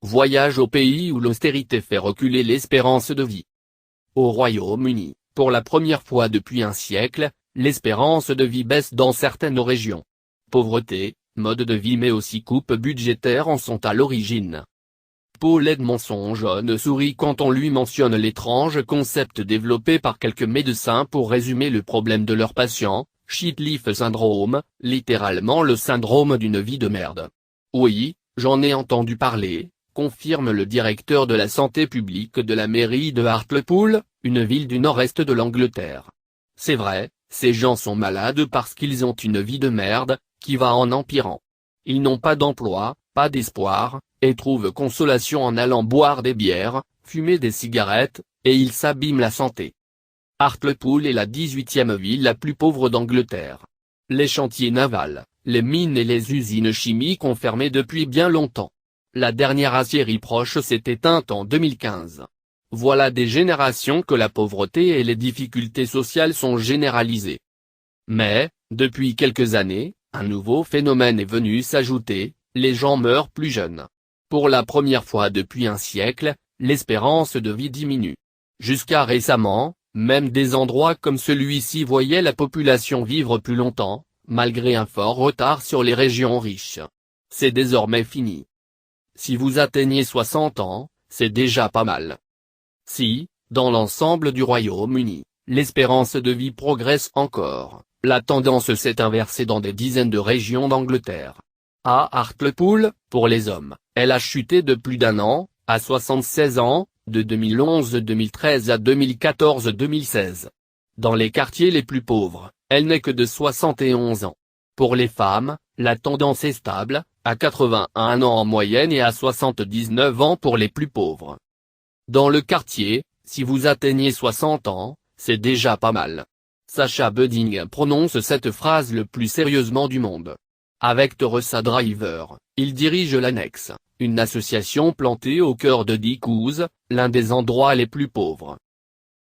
Voyage au pays où l'austérité fait reculer l'espérance de vie. Au Royaume-Uni, pour la première fois depuis un siècle, l'espérance de vie baisse dans certaines régions. Pauvreté, mode de vie mais aussi coupes budgétaires en sont à l'origine. Paul Edmondson John sourit quand on lui mentionne l'étrange concept développé par quelques médecins pour résumer le problème de leurs patients, shit life syndrome, littéralement le syndrome d'une vie de merde. Oui, j'en ai entendu parler, confirme le directeur de la santé publique de la mairie de Hartlepool, une ville du nord-est de l'Angleterre. C'est vrai, ces gens sont malades parce qu'ils ont une vie de merde, qui va en empirant. Ils n'ont pas d'emploi, pas d'espoir, et trouvent consolation en allant boire des bières, fumer des cigarettes, et ils s'abîment la santé. Hartlepool est la 18e ville la plus pauvre d'Angleterre. Les chantiers navals, les mines et les usines chimiques ont fermé depuis bien longtemps. La dernière aciérie proche s'est éteinte en 2015. Voilà des générations que la pauvreté et les difficultés sociales sont généralisées. Mais, depuis quelques années, un nouveau phénomène est venu s'ajouter, les gens meurent plus jeunes. Pour la première fois depuis un siècle, l'espérance de vie diminue. Jusqu'à récemment, même des endroits comme celui-ci voyaient la population vivre plus longtemps, malgré un fort retard sur les régions riches. C'est désormais fini. Si vous atteignez 60 ans, c'est déjà pas mal. Si, dans l'ensemble du Royaume-Uni, l'espérance de vie progresse encore, la tendance s'est inversée dans des dizaines de régions d'Angleterre. À Hartlepool, pour les hommes, elle a chuté de plus d'un an, à 76 ans, de 2011-2013 à 2014-2016. Dans les quartiers les plus pauvres, elle n'est que de 71 ans. Pour les femmes, la tendance est stable, à 81 ans en moyenne et à 79 ans pour les plus pauvres. Dans le quartier, si vous atteignez 60 ans, c'est déjà pas mal. Sacha Budding prononce cette phrase le plus sérieusement du monde. Avec Teresa Driver, il dirige l'Annex, une association plantée au cœur de Dickous, l'un des endroits les plus pauvres.